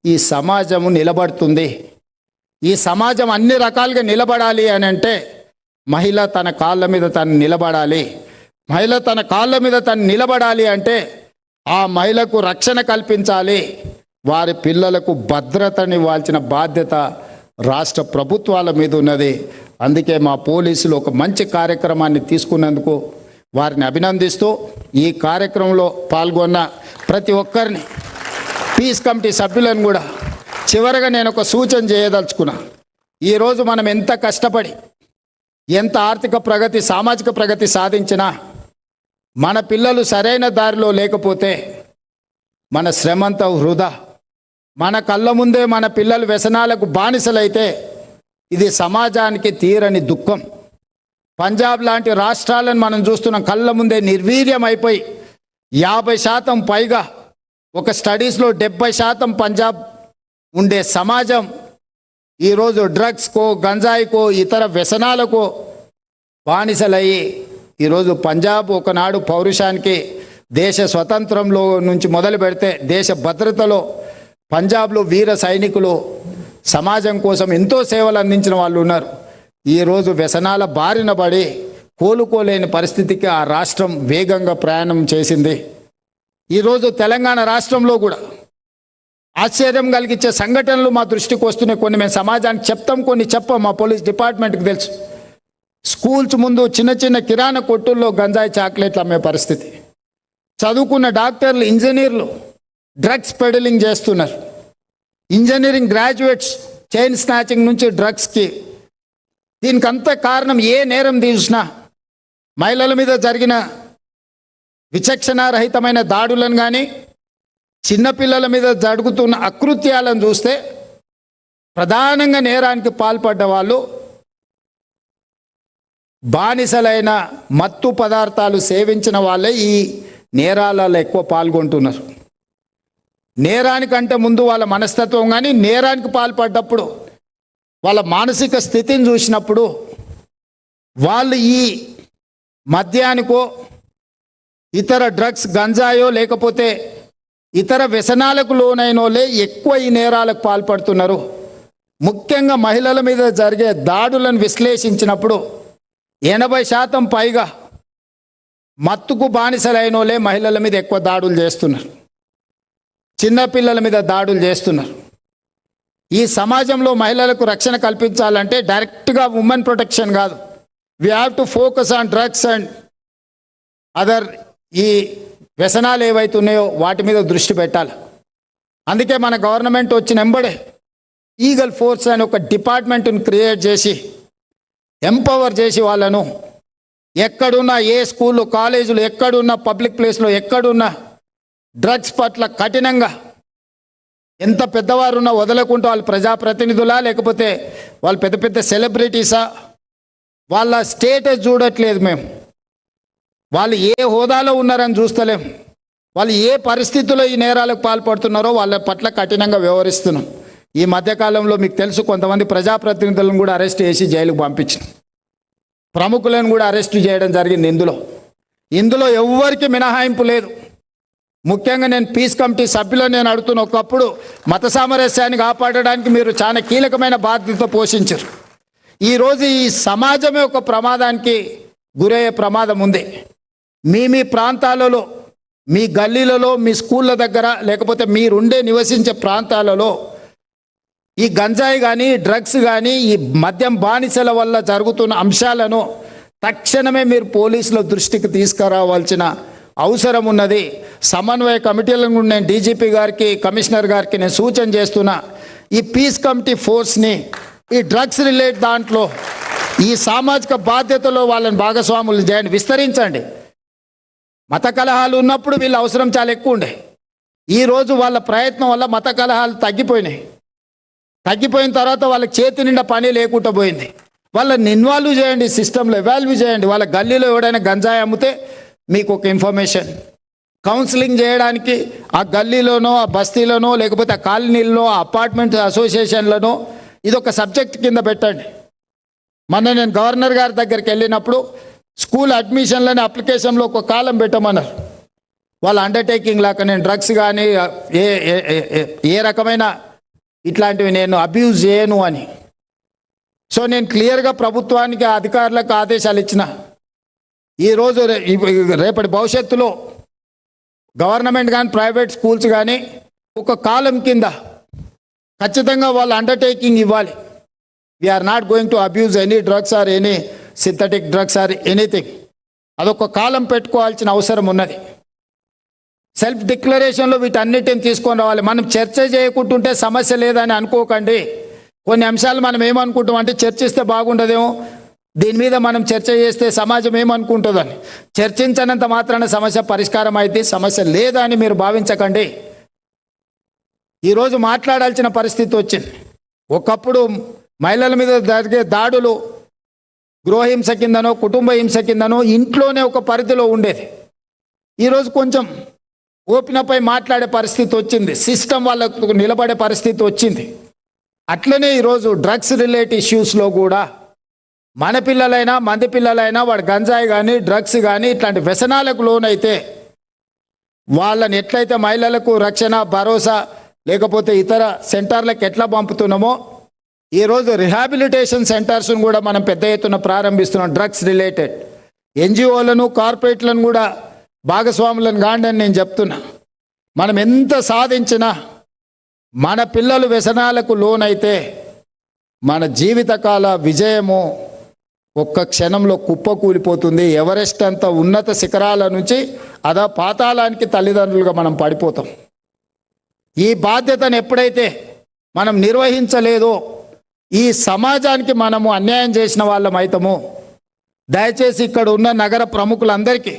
ఈ సమాజము నిలబడుతుంది. ఈ సమాజం అన్ని రకాలుగా నిలబడాలి అని అంటే మహిళ తన కాళ్ళ మీద తను నిలబడాలి. మహిళ తన కాళ్ళ మీద తను నిలబడాలి అంటే ఆ మహిళకు రక్షణ కల్పించాలి. వారి పిల్లలకు భద్రతనివ్వాల్సిన బాధ్యత రాష్ట్ర ప్రభుత్వాల మీద ఉన్నది. అందుకే మా పోలీసులు ఒక మంచి కార్యక్రమాన్ని తీసుకున్నందుకు వారిని అభినందిస్తూ ఈ కార్యక్రమంలో పాల్గొన్న ప్రతి ఒక్కరిని, పీస్ కమిటీ సభ్యులను కూడా చివరగా నేను ఒక సూచన చేయదలుచుకున్నా. ఈరోజు మనం ఎంత కష్టపడి ఎంత ఆర్థిక ప్రగతి సామాజిక ప్రగతి సాధించినా మన పిల్లలు సరైన దారిలో లేకపోతే మన శ్రమంతా వృధా. మన కళ్ళ ముందే మన పిల్లలు వ్యసనాలకు బానిసలైతే ఇది సమాజానికి తీరని దుఃఖం. పంజాబ్ లాంటి రాష్ట్రాలను మనం చూస్తున్నాం, కళ్ళ ముందే నిర్వీర్యం అయిపోయి 50% పైగా, ఒక స్టడీస్లో 70% పంజాబ్ ఉండే సమాజం ఈరోజు డ్రగ్స్కో గంజాయికో ఇతర వ్యసనాలకు బానిసలయ్యి ఈరోజు పంజాబ్ ఒకనాడు పౌరుషానికి దేశ స్వతంత్రంలో నుంచి మొదలు పెడితే దేశ భద్రతలో పంజాబ్లో వీర సైనికులు సమాజం కోసం ఎంతో సేవలు అందించిన వాళ్ళు ఉన్నారు. ఈరోజు వ్యసనాల బారిన పడి కోలుకోలేని పరిస్థితికి ఆ రాష్ట్రం వేగంగా ప్రయాణం చేసింది. ఈరోజు తెలంగాణ రాష్ట్రంలో కూడా ఆశ్చర్యం కలిగించే సంఘటనలు మా దృష్టికి వస్తున్నాయి. కొన్ని మేము సమాజానికి చెప్తాం, కొన్ని చెప్పం. మా పోలీస్ డిపార్ట్మెంట్కి తెలుసు. స్కూల్స్ ముందు చిన్న చిన్న కిరాణా కొట్టుల్లో గంజాయి చాక్లెట్లు అమ్మే పరిస్థితి. చదువుకున్న డాక్టర్లు ఇంజనీర్లు డ్రగ్స్ పెడలింగ్ చేస్తున్నారు. ఇంజనీరింగ్ గ్రాడ్యుయేట్స్ చైన్ స్నాచింగ్ నుంచి డ్రగ్స్కి. దీనికంతా కారణం ఏ నేరం తీసినా మహిళల మీద జరిగిన విచక్షణారహితమైన దాడులను కానీ చిన్నపిల్లల మీద జరుగుతున్న అకృత్యాలను చూస్తే ప్రధానంగా నేరానికి పాల్పడ్డ వాళ్ళు బానిసలైన మత్తు పదార్థాలు సేవించిన వాళ్ళే ఈ నేరాలలో ఎక్కువ పాల్గొంటున్నారు. నేరానికంటే ముందు వాళ్ళ మనస్తత్వం కానీ నేరానికి పాల్పడ్డప్పుడు వాళ్ళ మానసిక స్థితిని చూసినప్పుడు వాళ్ళు ఈ మద్యానికో ఇతర డ్రగ్స్ గంజాయో లేకపోతే ఇతర వ్యసనాలకు లోనైనోలే ఎక్కువ ఈ నేరాలకు పాల్పడుతున్నారు. ముఖ్యంగా మహిళల మీద జరిగే దాడులను విశ్లేషించినప్పుడు 80% పైగా మత్తుకు బానిసలైనోలే మహిళల మీద ఎక్కువ దాడులు చేస్తున్నారు, చిన్నపిల్లల మీద దాడులు చేస్తున్నారు. ఈ సమాజంలో మహిళలకు రక్షణ కల్పించాలంటే డైరెక్ట్గా ఉమెన్ ప్రొటెక్షన్ కాదు, we have to focus on drugs and other ఈ వ్యసనాలు ఏవైతున్నాయో వాటి మీద దృష్టి పెట్టాలి. అందుకే మన గవర్నమెంట్ వచ్చిన వెంబడే ఈగల్ ఫోర్స్ అని ఒక డిపార్ట్మెంట్ని క్రియేట్ చేసి ఎంపవర్ చేసి వాళ్ళను ఎక్కడున్నా, ఏ స్కూళ్ళు కాలేజీలు ఎక్కడున్నా, పబ్లిక్ ప్లేస్లో ఎక్కడున్నా డ్రగ్స్ పట్ల కఠినంగా ఎంత పెద్దవారున్నా వదలకుండా, వాళ్ళు ప్రజాప్రతినిధులా లేకపోతే వాళ్ళు పెద్ద పెద్ద సెలబ్రిటీసా, వాళ్ళ స్టేటస్ చూడట్లేదు మేము, వాళ్ళు ఏ హోదాలో ఉన్నారని చూస్తలేం, వాళ్ళు ఏ పరిస్థితుల్లో ఈ నేరాలకు పాల్పడుతున్నారో వాళ్ళ పట్ల కఠినంగా వ్యవహరిస్తున్నాం. ఈ మధ్యకాలంలో మీకు తెలుసు, కొంతమంది ప్రజాప్రతినిధులను కూడా అరెస్ట్ చేసి జైలుకు పంపించిన, ప్రముఖులను కూడా అరెస్ట్ చేయడం జరిగింది. ఇందులో ఎవ్వరికి మినహాయింపు లేదు. ముఖ్యంగా నేను పీస్ కమిటీ సభ్యులను నేను అడుగుతున్న, ఒకప్పుడు మత సామరస్యాన్ని కాపాడడానికి మీరు చాలా కీలకమైన బాధ్యత పోషించారు. ఈరోజు ఈ సమాజమే ఒక ప్రమాదానికి గురయ్యే ప్రమాదం ఉంది. మీ ప్రాంతాలలో, మీ గల్లీలలో, మీ స్కూళ్ళ దగ్గర లేకపోతే మీరుండే నివసించే ప్రాంతాలలో ఈ గంజాయి కానీ డ్రగ్స్ కానీ ఈ మద్యం బానిసల వల్ల జరుగుతున్న అంశాలను తక్షణమే మీరు పోలీసుల దృష్టికి తీసుకురావాల్సిన అవసరం ఉన్నది. సమన్వయ కమిటీలను నేను డీజీపీ గారికి, కమిషనర్ గారికి నేను సూచన చేస్తున్నా, ఈ పీస్ కమిటీ ఫోర్స్ని ఈ డ్రగ్స్ రిలేట్ దాంట్లో ఈ సామాజిక బాధ్యతలో వాళ్ళని భాగస్వాములు చేయండి, విస్తరించండి. మత కలహాలు ఉన్నప్పుడు వీళ్ళ అవసరం చాలా ఎక్కువ ఉండే. ఈరోజు వాళ్ళ ప్రయత్నం వల్ల మత కలహాలు తగ్గిపోయిన తర్వాత వాళ్ళకి చేతి నిండా పని లేకుండా పోయింది. వాళ్ళని ఇన్వాల్వ్ చేయండి, సిస్టంలో ఎవాల్వ్ చేయండి. వాళ్ళ గల్లీలో ఎవడైనా గంజాయి అమ్మితే మీకు ఒక ఇన్ఫర్మేషన్, కౌన్సిలింగ్ చేయడానికి ఆ గల్లీలోనో, ఆ బస్తీలోనో, లేకపోతే ఆ కాలనీల్లో, ఆ అపార్ట్మెంట్ అసోసియేషన్లను ఇది ఒక సబ్జెక్ట్ కింద పెట్టండి. మొన్న నేను గవర్నర్ గారి దగ్గరికి వెళ్ళినప్పుడు స్కూల్ అడ్మిషన్లని అప్లికేషన్లో ఒక కాలం పెట్టమన్నారు. వాళ్ళ అండర్టేకింగ్ లాగా నేను డ్రగ్స్ కానీ ఏ రకమైన ఇట్లాంటివి నేను అబ్యూజ్ చేయను అని. సో నేను క్లియర్గా ప్రభుత్వానికి అధికారులకు ఆదేశాలు ఇచ్చిన. ఈరోజు రేపటి భవిష్యత్తులో గవర్నమెంట్ కానీ ప్రైవేట్ స్కూల్స్ కానీ ఒక కాలం కింద ఖచ్చితంగా వాళ్ళు అండర్టేకింగ్ ఇవ్వాలి. We're not going to abuse any drugs or any synthetic drugs or anything. అదొక కాలం పెట్టుకోవాల్సిన అవసరం ఉన్నది. సెల్ఫ్ డిక్లరేషన్లో వీటన్నిటిని తీసుకొని రావాలి. మనం చర్చ చేయకుంటుంటే సమస్య లేదని అనుకోకండి. కొన్ని అంశాలు మనం ఏమనుకుంటాం అంటే చర్చిస్తే బాగుండదేమో, దీని మీద మనం చర్చ చేస్తే సమాజం ఏమనుకుంటుందని. చర్చించనంత మాత్రాన సమస్య పరిష్కారం అయితే సమస్య లేదని మీరు భావించకండి. ఈరోజు మాట్లాడాల్సిన పరిస్థితి వచ్చింది. ఒకప్పుడు మహిళల మీద జరిగే దాడులు గృహహింస కిందనో కుటుంబ హింస కిందనో ఇంట్లోనే ఒక పరిధిలో ఉండేది. ఈరోజు కొంచెం ఓపెనపై మాట్లాడే పరిస్థితి వచ్చింది. సిస్టమ్ వాళ్ళకు నిలబడే పరిస్థితి వచ్చింది. అట్లనే ఈరోజు డ్రగ్స్ రిలేటెడ్ ఇష్యూస్లో కూడా మన పిల్లలైనా మంది పిల్లలైనా వాడు గంజాయి కానీ డ్రగ్స్ కానీ ఇట్లాంటి వ్యసనాలకు లోనైతే వాళ్ళని ఎట్లయితే మహిళలకు రక్షణ భరోసా లేకపోతే ఇతర సెంటర్లకు ఎట్లా పంపుతున్నామో ఈరోజు రిహాబిలిటేషన్ సెంటర్స్ను కూడా మనం పెద్ద ఎత్తున ప్రారంభిస్తున్నాం. డ్రగ్స్ రిలేటెడ్ ఎన్జిఓలను కార్పొరేట్లను కూడా భాగస్వాములను కాండి అని నేను చెప్తున్నా. మనం ఎంత సాధించినా మన పిల్లలు వ్యసనాలకు లోనైతే మన జీవితకాల విజయము ఒక్క క్షణంలో కుప్పకూలిపోతుంది. ఎవరెస్ట్ అంత ఉన్నత శిఖరాల నుంచి అదా పాతాళానికి తల్లిదండ్రులుగా మనం పడిపోతాం. ఈ బాధ్యతను ఎప్పుడైతే మనం నిర్వహించలేదో ఈ సమాజానికి మనము అన్యాయం చేసిన వాళ్ళం అవుతాము. దయచేసి ఇక్కడ ఉన్న నగర ప్రముఖులందరికీ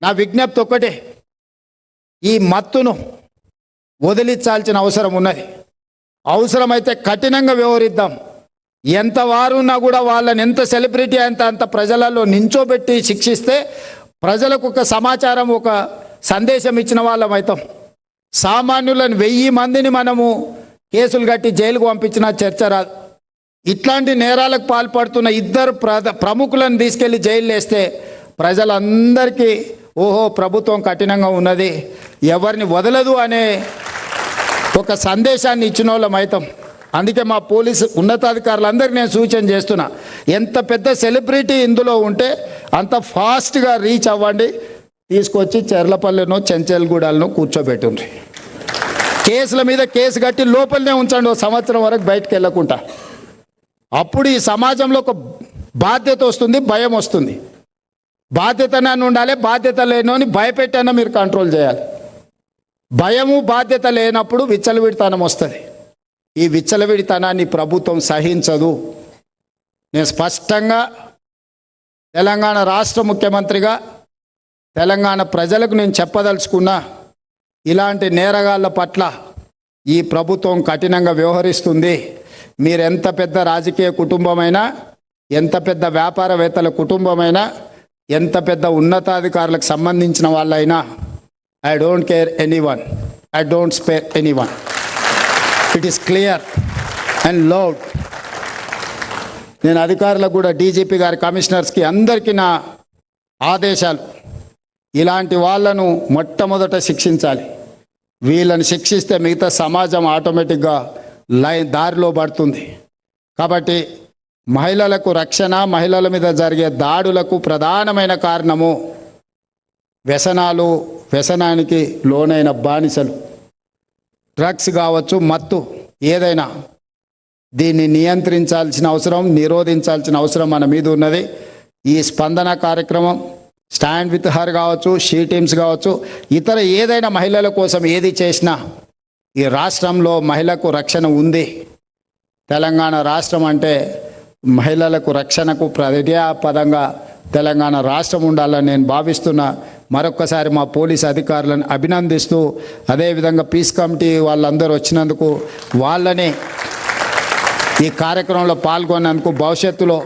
నా విజ్ఞప్తి ఒక్కటే, ఈ మత్తును వదిలించాల్సిన అవసరం ఉన్నది. అవసరమైతే కఠినంగా వ్యవహరిద్దాం. ఎంత వారున్నా కూడా వాళ్ళని ఎంత సెలబ్రిటీ అంత ప్రజలలో నించోబెట్టి శిక్షిస్తే ప్రజలకు ఒక సమాచారం ఒక సందేశం ఇచ్చిన వాళ్ళం అవుతాం. సామాన్యులను 1000 మందిని మనము కేసులు కట్టి జైలుకు పంపించినా చర్చ రాదు. ఇట్లాంటి నేరాలకు పాల్పడుతున్న 2 ప్రముఖులను తీసుకెళ్లి జైలు వేస్తే ప్రజలందరికీ ఓహో ప్రభుత్వం కఠినంగా ఉన్నది, ఎవరిని వదలదు అనే ఒక సందేశాన్ని ఇచ్చిన వాళ్ళం అవుతాం. అందుకే మా పోలీసు ఉన్నతాధికారులందరికీ నేను సూచన చేస్తున్నా, ఎంత పెద్ద సెలబ్రిటీ ఇందులో ఉంటే అంత ఫాస్ట్గా రీచ్ అవ్వండి. తీసుకొచ్చి చెర్లపల్లెనో చెంచల్గూడలను కూర్చోబెట్టుండ్రి. కేసుల మీద కేసు కట్టి లోపలనే ఉంచండి 1 సంవత్సరం వరకు బయటకు వెళ్ళకుండా. అప్పుడు ఈ సమాజంలో ఒక బాధ్యత వస్తుంది, భయం వస్తుంది. బాధ్యతనని ఉండాలి, బాధ్యత లేనోని భయపెట్టైనా మీరు కంట్రోల్ చేయాలి. భయము బాధ్యత లేనప్పుడు విచ్చలవిడితనం వస్తుంది. ఈ విచ్చలవిడితనాన్ని ప్రభుత్వం సహించదు. నేను స్పష్టంగా తెలంగాణ రాష్ట్ర ముఖ్యమంత్రిగా తెలంగాణ ప్రజలకు నేను చెప్పదలుచుకున్నా, ఇలాంటి నేరగాళ్ళ పట్ల ఈ ప్రభుత్వం కఠినంగా వ్యవహరిస్తుంది. మీరు ఎంత పెద్ద రాజకీయ కుటుంబమైనా, ఎంత పెద్ద వ్యాపారవేత్తల కుటుంబమైనా, ఎంత పెద్ద ఉన్నతాధికారులకు సంబంధించిన వాళ్ళైనా, I don't care anyone, I don't spare anyone. It is clear and loud. నేను అధికారులకు కూడా డీజీపీ గారి కమిషనర్స్కి అందరికీ నా ఆదేశాలు, ఇలాంటి వాళ్ళను మొట్టమొదట శిక్షించాలి. వీళ్ళని శిక్షిస్తే మిగతా సమాజం ఆటోమేటిక్గా దారిలో పడుతుంది. కాబట్టి మహిళలకు రక్షణ, మహిళల మీద జరిగే దాడులకు ప్రధానమైన కారణము వ్యసనాలు, వ్యసనానికి లోనైన బానిసలు. డ్రగ్స్ కావచ్చు, మత్తు ఏదైనా దీన్ని నియంత్రించాల్సిన అవసరం, నిరోధించాల్సిన అవసరం మన మీద ఉన్నది. ఈ స్పందన కార్యక్రమం, స్టాండ్ విత్ హర్ కావచ్చు, షీ టీమ్స్ కావచ్చు, ఇతర ఏదైనా మహిళల కోసం ఏది చేసినా ఈ రాష్ట్రంలో మహిళకు రక్షణ ఉంది. తెలంగాణ రాష్ట్రం అంటే మహిళలకు రక్షణకు పదంగా తెలంగాణ రాష్ట్రం ఉండాలని నేను భావిస్తున్నా. మరొక్కసారి మా పోలీస్ అధికారులను అభినందిస్తూ, అదేవిధంగా పీస్ కమిటీ వాళ్ళందరూ వచ్చినందుకు, వాళ్ళని ఈ కార్యక్రమంలో పాల్గొన్నందుకు, భవిష్యత్తులో